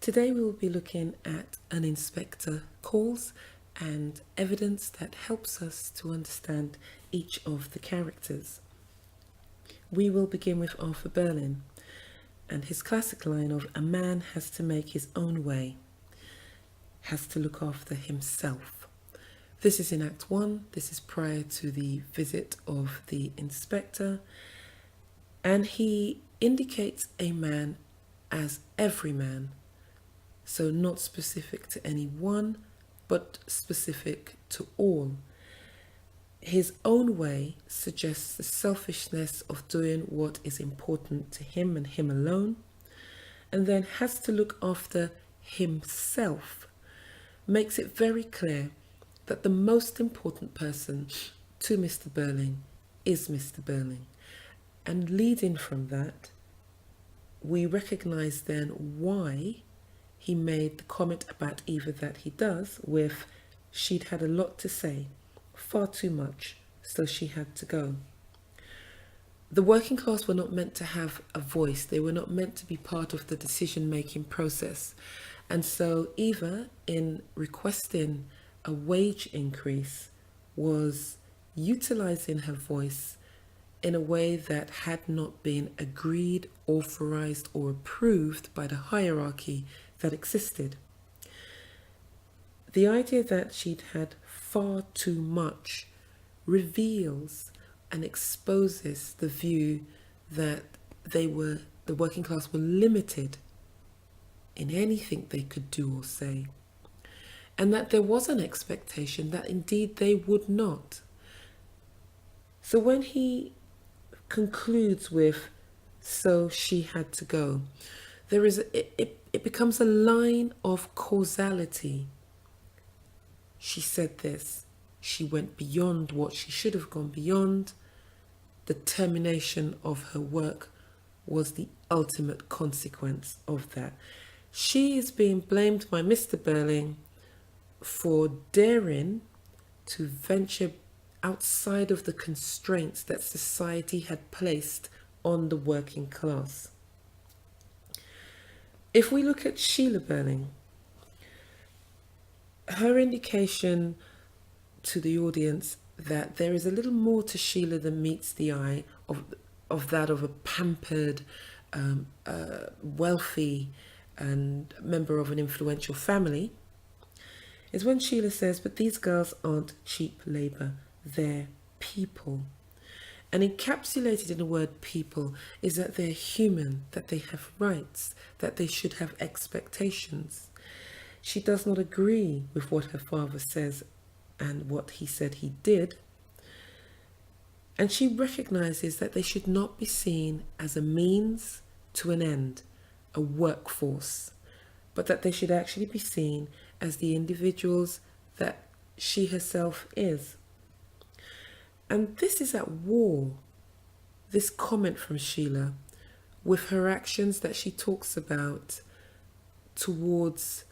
Today we will be looking at an inspector calls and evidence that helps us to understand each of the characters. We will begin with Arthur Berlin and his classic line of "a man has to make his own way, has to look after himself." This is in Act 1, this is prior to the visit of the inspector, and he indicates a man as every man, so not specific to any one, but specific to all. His own way suggests the selfishness of doing what is important to him and him alone, and then has to look after himself, makes it very clear that the most important person to Mr. Berling is Mr. Berling. And leading from that, we recognize then why he made the comment about Eva that he does with, she'd had a lot to say, far too much, so she had to go. The working class were not meant to have a voice. They were not meant to be part of the decision-making process. And so Eva, in requesting a wage increase, was utilizing her voice in a way that had not been agreed, authorized, or approved by the hierarchy that existed. The idea that she'd had far too much reveals and exposes the view that the working class were limited in anything they could do or say, and that there was an expectation that indeed they would not. So when he concludes with, so she had to go, it becomes a line of causality. She said this, she went beyond what she should have gone beyond. The termination of her work was the ultimate consequence of that. She is being blamed by Mr. Berling for daring to venture outside of the constraints that society had placed on the working class. If we look at Sheila Berling, her indication to the audience that there is a little more to Sheila than meets the eye of that of a pampered, wealthy and member of an influential family, is when Sheila says, but these girls aren't cheap labour, they're people. And encapsulated in the word people is that they're human, that they have rights, that they should have expectations. She does not agree with what her father says and what he said he did. And she recognises that they should not be seen as a means to an end, a workforce, but that they should actually be seen as the individuals that she herself is. And this is at war, this comment from Sheila, with her actions that she talks about towards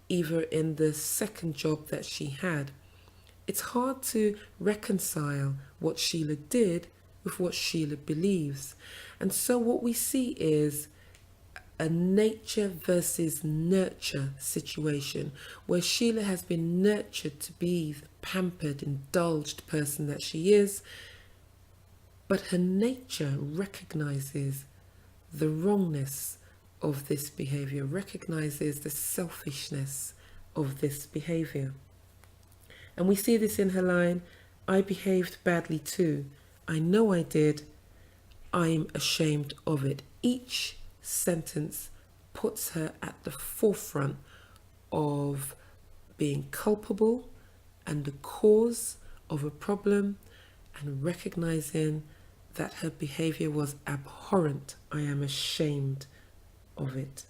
Eva in the second job that she had. It's hard to reconcile what Sheila did with what Sheila believes. And so what we see is a nature versus nurture situation where Sheila has been nurtured to be the pampered, indulged person that she is, but her nature recognizes the wrongness of this behavior, recognizes the selfishness of this behavior. And we see this in her line, I behaved badly too. I know I did. I'm ashamed of it. Each sentence puts her at the forefront of being culpable and the cause of a problem and recognizing that her behavior was abhorrent. I am ashamed of it.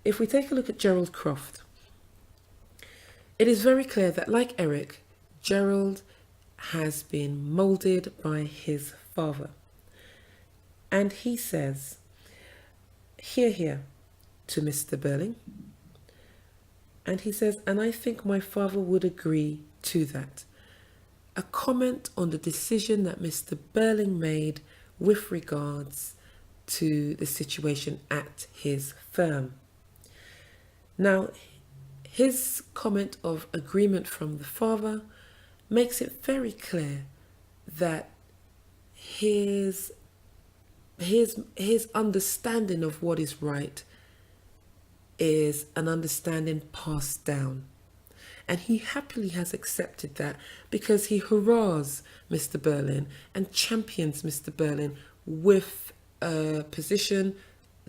If we take a look at Gerald Croft, it is very clear that, like Eric, Gerald has been molded by his father. And he says, hear, to Mr. Berling. And he says, and I think my father would agree to that. A comment on the decision that Mr. Berling made with regards to the situation at his firm. Now, his comment of agreement from the father makes it very clear that his understanding of what is right is an understanding passed down. And he happily has accepted that because he hurrahs Mr. Berlin and champions Mr. Berlin with a position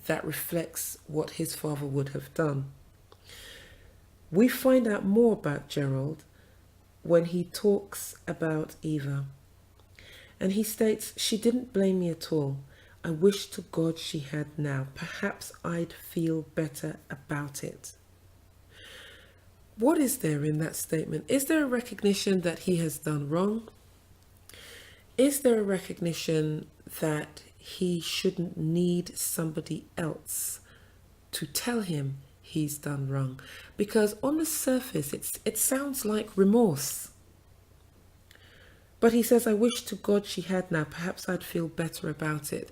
that reflects what his father would have done. We find out more about Gerald when he talks about Eva. And he states, "She didn't blame me at all. I wish to God she had now. Perhaps I'd feel better about it." What is there in that statement? Is there a recognition that he has done wrong? Is there a recognition that he shouldn't need somebody else to tell him he's done wrong? Because on the surface, it sounds like remorse. But he says, "I wish to God she had now. Perhaps I'd feel better about it."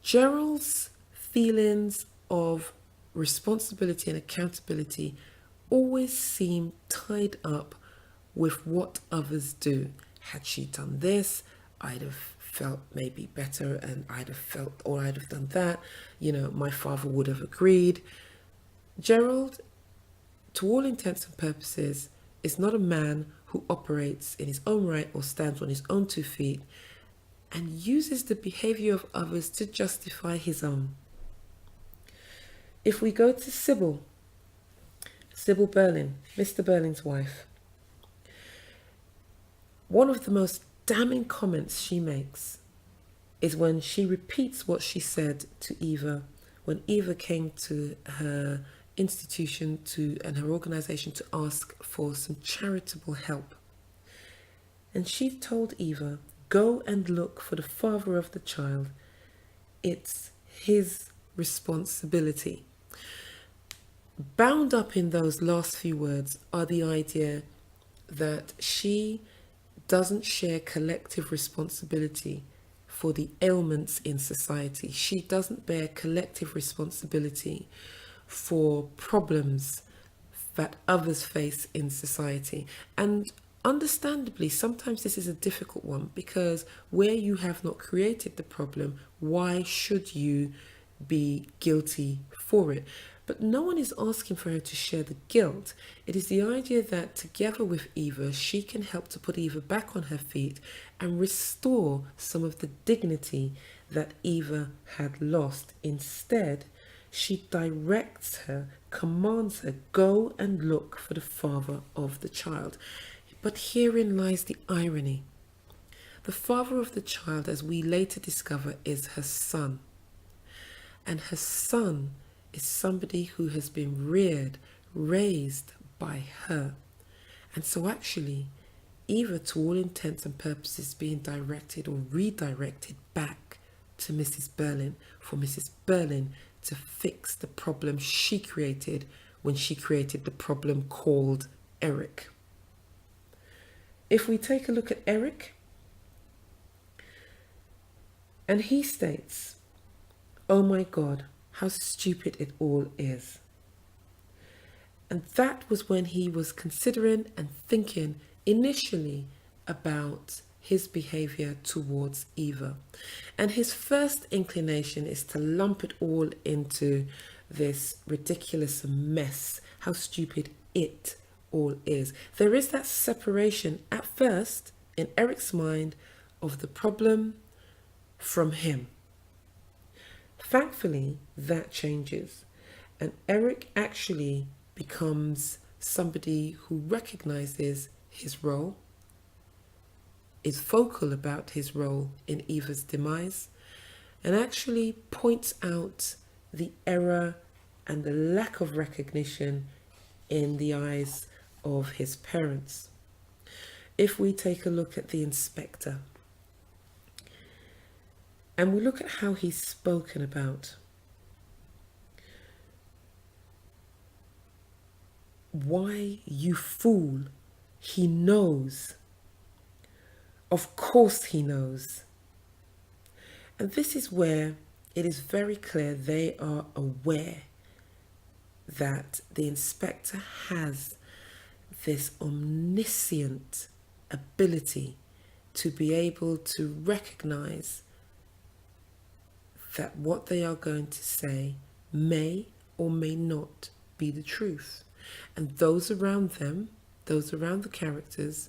Gerald's feelings of responsibility and accountability always seem tied up with what others do. Had she done this, I'd have felt maybe better, and I'd have done that. My father would have agreed. Gerald, to all intents and purposes, is not a man who operates in his own right or stands on his own 2 feet and uses the behavior of others to justify his own. If we go to Sybil Berlin, Mr. Berlin's wife, one of the most damning comments she makes is when she repeats what she said to Eva when Eva came to her institution and her organization to ask for some charitable help. And she told Eva, "Go and look for the father of the child. It's his responsibility." Bound up in those last few words are the idea that she doesn't share collective responsibility for the ailments in society. She doesn't bear collective responsibility for problems that others face in society. And understandably, sometimes this is a difficult one, because where you have not created the problem, why should you be guilty for it? But no one is asking for her to share the guilt. It is the idea that together with Eva, she can help to put Eva back on her feet and restore some of the dignity that Eva had lost. Instead, she directs her, commands her, "Go and look for the father of the child." But herein lies the irony. The father of the child, as we later discover, is her son. And her son is somebody who has been raised by her. And so actually, Eva, to all intents and purposes, being directed or redirected back to Mrs. Berlin, for Mrs. Berlin to fix the problem she created when she created the problem called Eric. If we take a look at Eric, and he states, "Oh my God, how stupid it all is." And that was when he was considering and thinking initially about his behavior towards Eva. And his first inclination is to lump it all into this ridiculous mess, how stupid it all is. There is that separation at first in Eric's mind of the problem from him. Thankfully, that changes, and Eric actually becomes somebody who recognizes his role, is vocal about his role in Eva's demise, and actually points out the error and the lack of recognition in the eyes of his parents. If we take a look at the inspector, and we look at how he's spoken about, "Why, you fool, he knows. Of course he knows." And this is where it is very clear they are aware that the inspector has this omniscient ability to be able to recognize that what they are going to say may or may not be the truth. And those around them, those around the characters,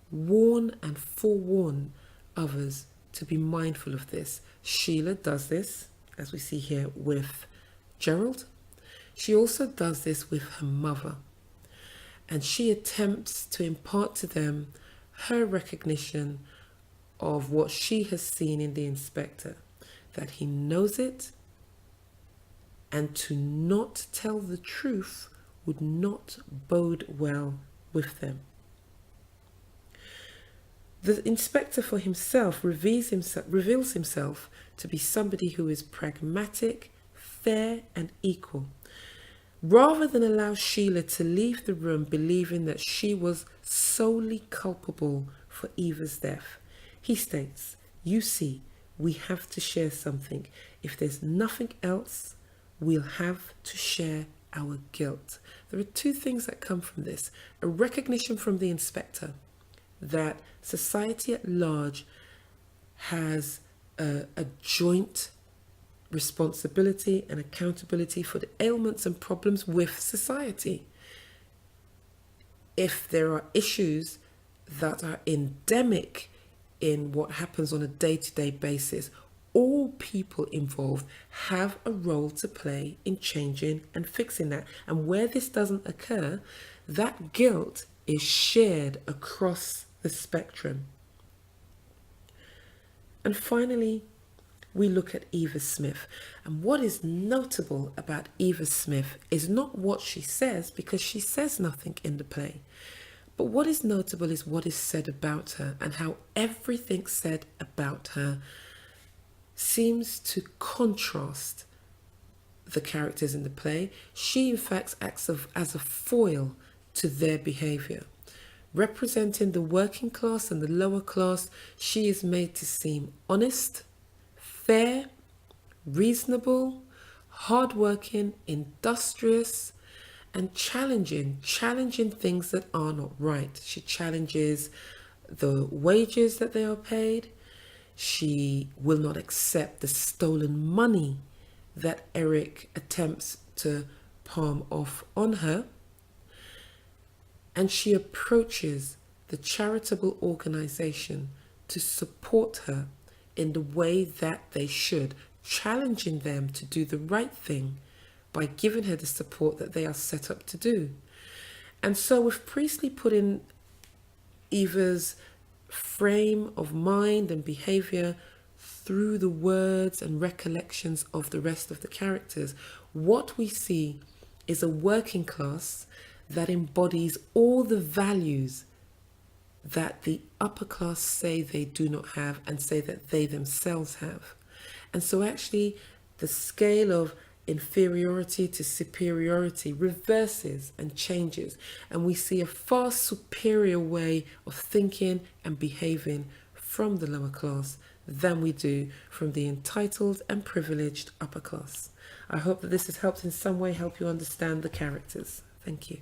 warn and forewarn others to be mindful of this. Sheila does this, as we see here, with Gerald. She also does this with her mother. And she attempts to impart to them her recognition of what she has seen in the inspector, that he knows it, and to not tell the truth would not bode well with them. The inspector for himself reveals himself to be somebody who is pragmatic, fair and equal. Rather than allow Sheila to leave the room believing that she was solely culpable for Eva's death, he states, "You see, we have to share something. If there's nothing else, we'll have to share our guilt." There are two things that come from this. A recognition from the inspector that society at large has a joint responsibility and accountability for the ailments and problems with society. If there are issues that are endemic in what happens on a day-to-day basis, all people involved have a role to play in changing and fixing that. And where this doesn't occur, that guilt is shared across the spectrum. And finally, we look at Eva Smith. And what is notable about Eva Smith is not what she says, because she says nothing in the play. But what is notable is what is said about her, and how everything said about her seems to contrast the characters in the play. She in fact acts as a foil to their behaviour. Representing the working class and the lower class, she is made to seem honest, fair, reasonable, hardworking, industrious, and challenging things that are not right. She challenges the wages that they are paid. She will not accept the stolen money that Eric attempts to palm off on her. And she approaches the charitable organization to support her in the way that they should, challenging them to do the right thing by giving her the support that they are set up to do. And so with Priestley put in Eva's frame of mind and behavior through the words and recollections of the rest of the characters, what we see is a working class that embodies all the values that the upper class say they do not have and say that they themselves have. And so actually the scale of inferiority to superiority reverses and changes, and we see a far superior way of thinking and behaving from the lower class than we do from the entitled and privileged upper class. I hope that this has helped in some way help you understand the characters. Thank you.